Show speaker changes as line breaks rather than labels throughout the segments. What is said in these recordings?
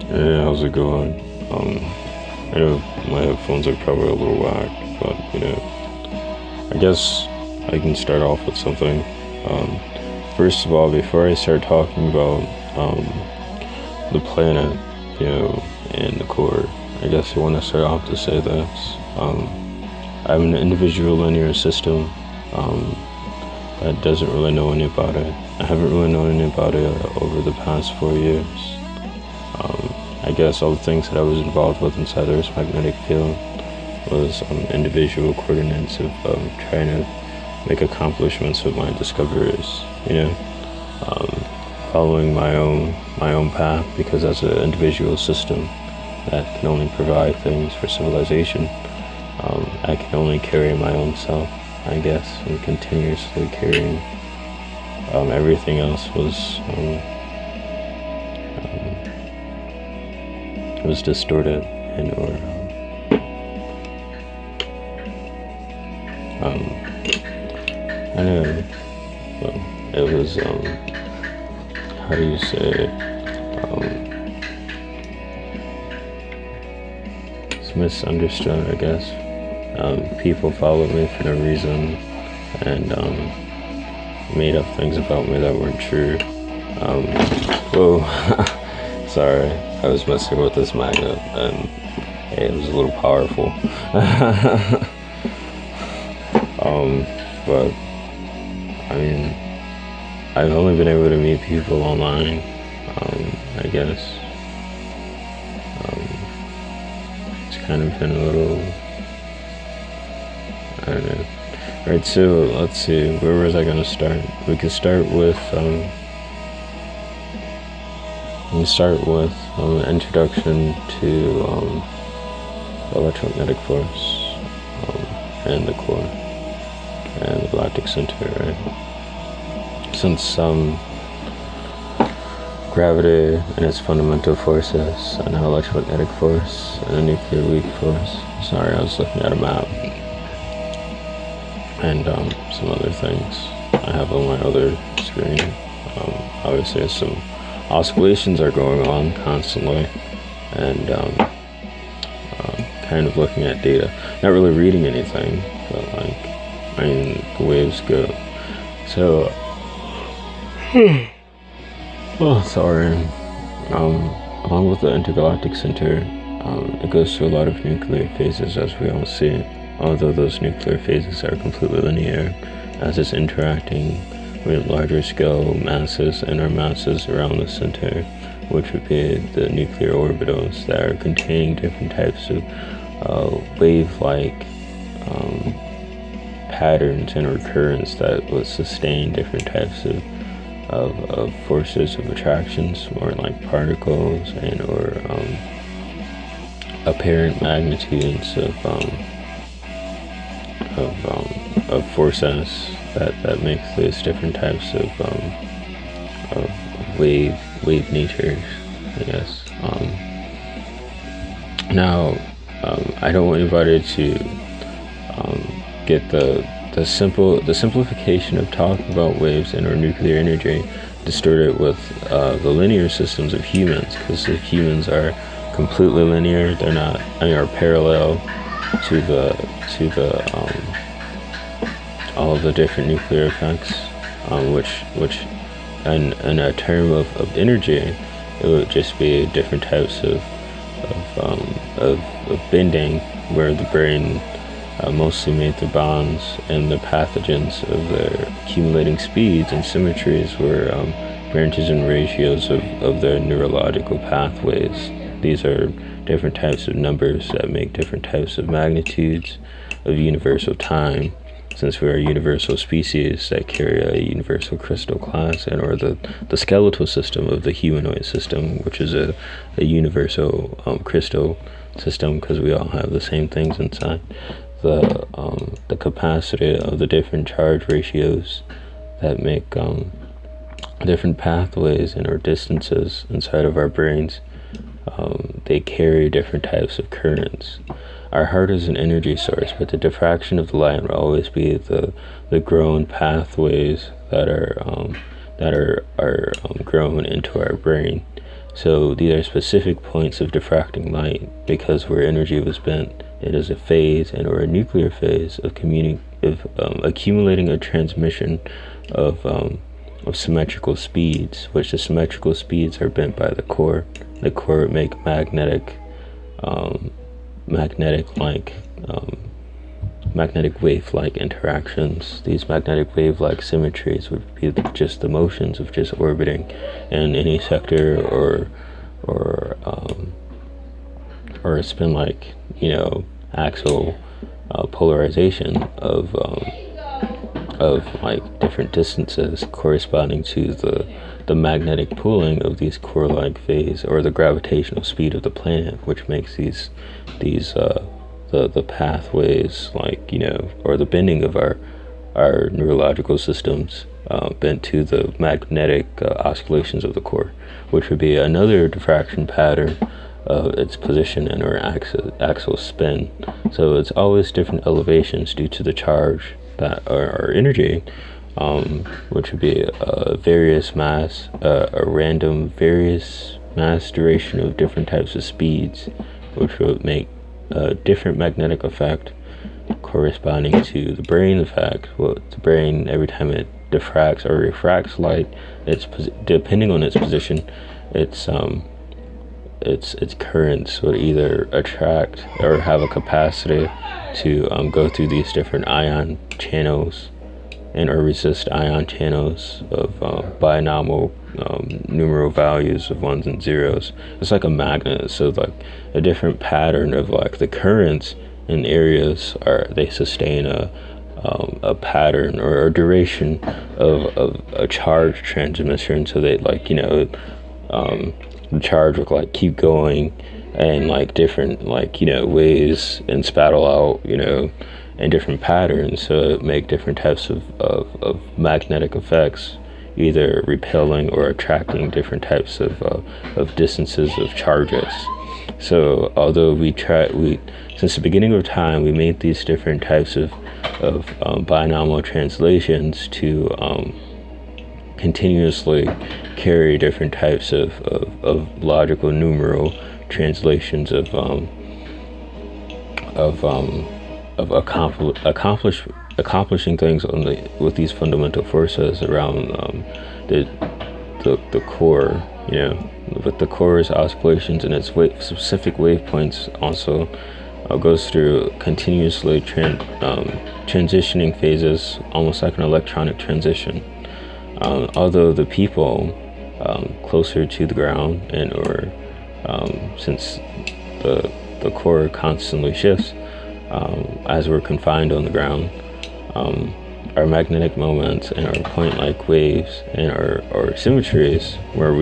Hey, how's it going? I know my headphones are probably a little whack, but I guess I can start off with something. First of all, before I start talking about the planet, and the core, I guess I want to start off to say this. I'm an individual linear system that doesn't really know any about it. I haven't really known any about it over the past 4 years. I guess all the things that I was involved with inside the Earth's magnetic field was individual coordinates of trying to make accomplishments with my discoveries, following my own path, because as an individual system that can only provide things for civilization, I can only carry my own self, I guess, and continuously carrying everything else was distorted and or I know, well, it was how do you say it? It's misunderstood, I guess. People followed me for no reason and made up things about me that weren't true. Whoa. Sorry, I was messing with this magnet and it was a little powerful. But I mean, I've only been able to meet people online, I guess. It's kind of been a little, I don't know. Right, so let's see, where was I gonna start? We could start with an introduction to electromagnetic force and the core and the galactic center, right? Since gravity and its fundamental forces, and how electromagnetic force and a nuclear weak force. Sorry, I was looking at a map and some other things I have on my other screen. Obviously, some oscillations are going on constantly, and kind of looking at data, not really reading anything, but the waves go. So, oh, sorry. Along with the intergalactic center, it goes through a lot of nuclear phases, as we all see. Although those nuclear phases are completely linear, as it's interacting with larger scale masses and our masses around the center, which would be the nuclear orbitals that are containing different types of wave-like patterns and recurrence that would sustain different types of forces of attractions, or like particles and or apparent magnitudes of forces that makes those different types of wave natures, I guess. Now, I don't want anybody to get the simplification of talking about waves and or nuclear energy distorted with the linear systems of humans, because the humans are completely linear. They're not, are parallel to the all of the different nuclear effects, which in a term of energy, it would just be different types of bending, where the brain mostly made the bonds and the pathogens of their accumulating speeds and symmetries were branches and ratios of their neurological pathways. These are different types of numbers that make different types of magnitudes of universal time, since we are a universal species that carry a universal crystal class, and or the skeletal system of the humanoid system, which is a universal crystal system, because we all have the same things inside. The capacity of the different charge ratios that make different pathways and or distances inside of our brains, they carry different types of currents. Our heart is an energy source, but the diffraction of the light will always be the grown pathways that are grown into our brain. So these are specific points of diffracting light, because where energy was spent, it is a phase and or a nuclear phase of accumulating a transmission of symmetrical speeds, which the symmetrical speeds are bent by the core. The core would make magnetic wave-like interactions. These magnetic wave-like symmetries would be just the motions of just orbiting in any sector, or a spin, like, axial polarization of like different distances corresponding to the magnetic pooling of these core-like phase, or the gravitational speed of the planet, which makes these the pathways, like, or the bending of our neurological systems bent to the magnetic oscillations of the core, which would be another diffraction pattern of its position and or axial spin. So it's always different elevations due to the charge that are energy, which would be a various mass, a random various mass duration of different types of speeds, which would make a different magnetic effect corresponding to the brain effect. Well, the brain, every time it diffracts or refracts light, it's depending on its position, its currents would either attract or have a capacity to go through these different ion channels and or resist ion channels of binomial numeral values of ones and zeros. It's like a magnet, so like a different pattern of like the currents in areas they sustain a pattern or a duration of a charge transmission, so they, like, the charge would like keep going and like different, like, waves and spattle out, in different patterns, so make different types of magnetic effects, either repelling or attracting different types of distances of charges. So although since the beginning of time, we made these different types of binomial translations to continuously carry different types of logical numeral translations of accomplishing things with these fundamental forces around the core, with the core's oscillations and its specific wave points also goes through continuously transitioning phases, almost like an electronic transition. Although the people closer to the ground and or since the core constantly shifts as we're confined on the ground, our magnetic moments and our point-like waves and our symmetries, where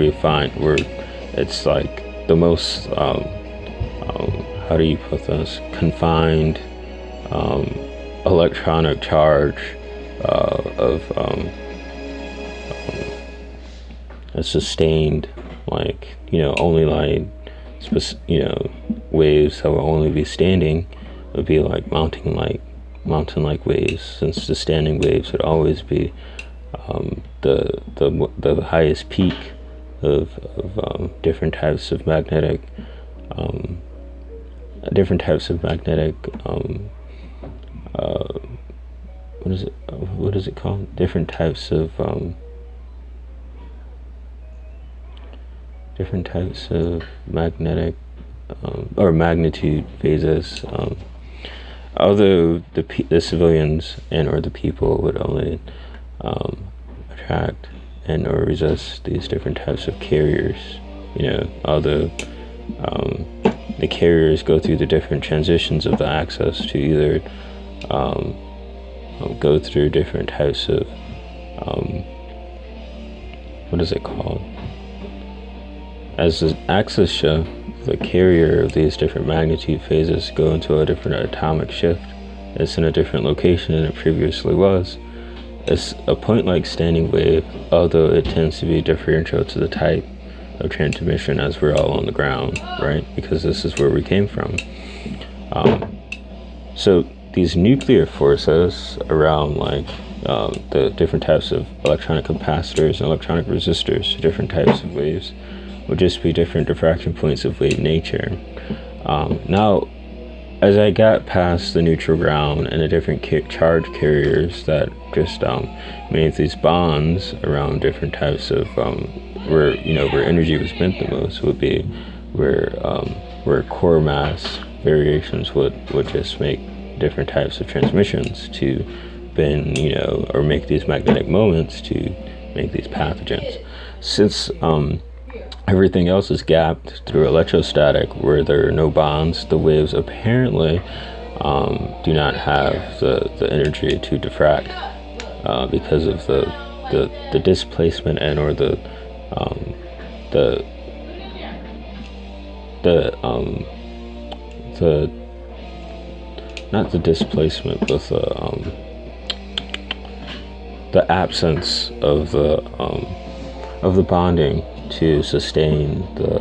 it's like the most how do you put this, confined electronic charge of a sustained, like, only like waves that will only be standing would be like mountain-like waves, since the standing waves would always be the highest peak of different types of magnetic what is it called? Different types of magnetic or magnitude phases. Although the civilians and or the people would only attract and or resist these different types of carriers, although the carriers go through the different transitions of the axis to either go through different types of what is it called? As the axis shift, the carrier of these different magnitude phases go into a different atomic shift. It's in a different location than it previously was. It's a point-like standing wave, although it tends to be differential to the type of transmission, as we're all on the ground, right? Because this is where we came from. So these nuclear forces around, like, the different types of electronic capacitors and electronic resistors to different types of waves would just be different diffraction points of wave nature. Now, as I got past the neutral ground and the different charge carriers that just made these bonds around different types of where energy was spent the most would be where core mass variations would just make different types of transmissions to bend, or make these magnetic moments to make these pathogens. Since everything else is gapped through electrostatic, where there are no bonds, the waves apparently do not have the energy to diffract because of the displacement and or the not the displacement, but the absence of the bonding to sustain the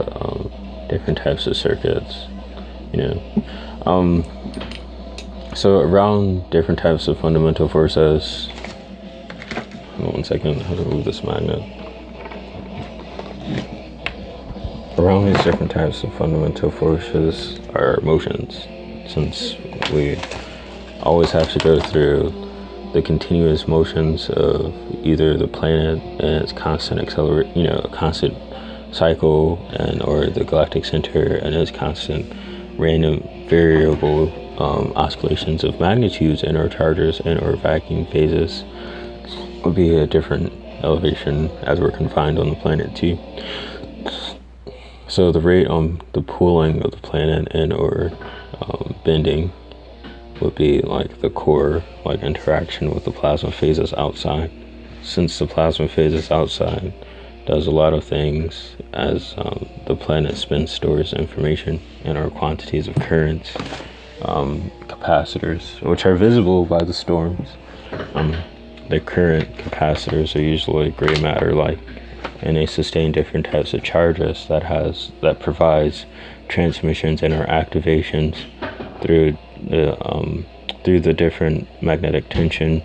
different types of circuits, so around different types of fundamental forces. Hold on 1 second, I have to move this magnet. Around these different types of fundamental forces are motions, since we always have to go through the continuous motions of either the planet and its constant constant cycle, and or the galactic center and its constant random variable oscillations of magnitudes and or charges and or vacuum phases would be a different elevation as we're confined on the planet too. So the rate on the pooling of the planet and or bending would be like the core interaction with the plasma phases outside. Since the plasma phases outside does a lot of things as the planet spins, stores information, and our quantities of currents, capacitors, which are visible by the storms. The current capacitors are usually gray matter-like, and they sustain different types of charges that provides transmissions and or activations through the different magnetic tension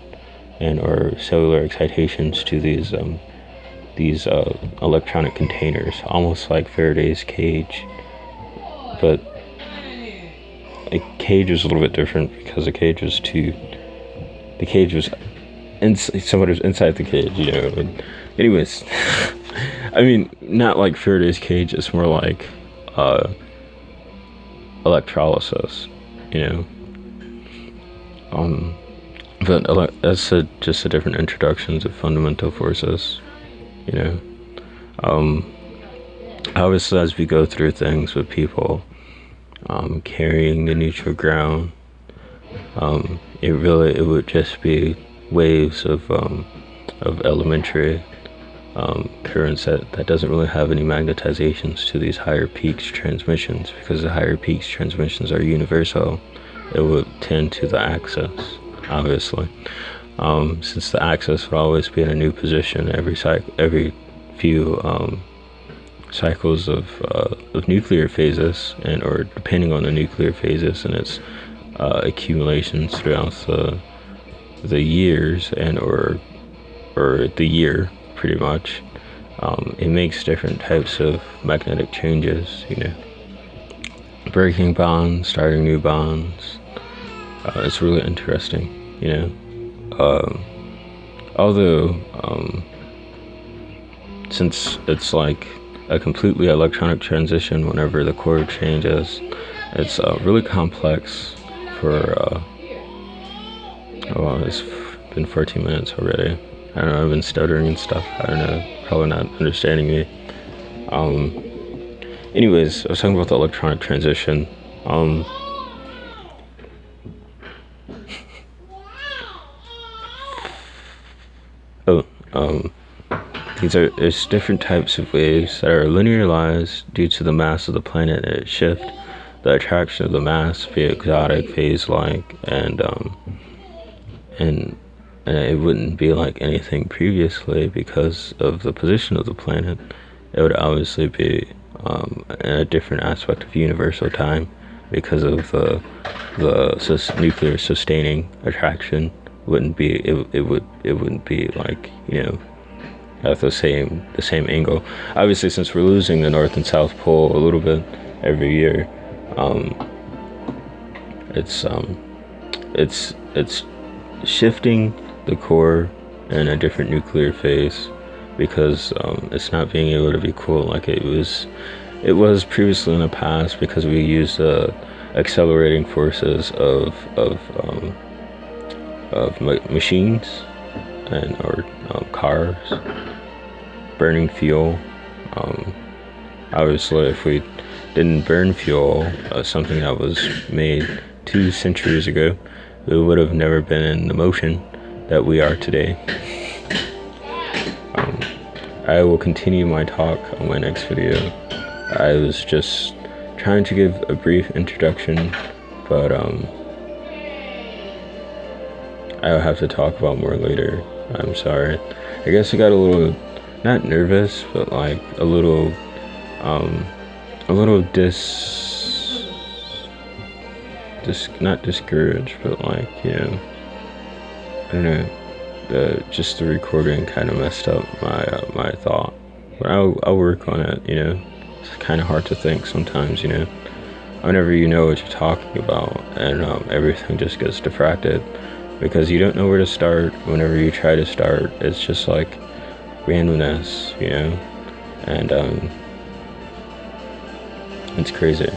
and or cellular excitations to these electronic containers, almost like Faraday's cage. But a cage was a little bit different because the cage was somebody was inside the cage, And anyways, I mean, not like Faraday's cage. It's more like electrolysis, But that's just a different introduction to fundamental forces, Obviously, as we go through things with people carrying the neutral ground, it would just be waves of elementary currents that doesn't really have any magnetizations to these higher peaks transmissions, because the higher peaks transmissions are universal. It would tend to the axis, obviously, since the axis would always be in a new position every few cycles of nuclear phases, and or depending on the nuclear phases and its accumulations throughout the years and or the year, pretty much. It makes different types of magnetic changes, breaking bonds, starting new bonds. It's really interesting, although since it's like a completely electronic transition whenever the core changes, it's really complex for it's been 14 minutes already. I don't know, I've been stuttering and stuff. I don't know, probably not understanding me. Anyways, I was talking about the electronic transition. There's different types of waves that are linearized due to the mass of the planet and its shift, the attraction of the mass, be exotic, phase-like, and it wouldn't be like anything previously because of the position of the planet. It would obviously be in a different aspect of universal time because of the nuclear sustaining attraction. It wouldn't be like at the same angle. Obviously, since we're losing the North and South Pole a little bit every year, it's shifting the core in a different nuclear phase, because it's not being able to be cool like it was previously in the past, because we used the accelerating forces of machines and or cars burning fuel. Obviously, if we didn't burn fuel, something that was made 2 centuries ago, we would have never been in the motion that we are today. I will continue my talk on my next video. I was just trying to give a brief introduction, but I'll have to talk about more later. I'm sorry. I guess I got a little, not nervous, but like a little not discouraged, but like, you know, I don't know, just the recording kind of messed up my thought, but I'll work on it, you know. It's kind of hard to think sometimes, you know, whenever you know what you're talking about, and everything just gets diffracted, because you don't know where to start. Whenever you try to start, it's just like randomness, you know, and it's crazy.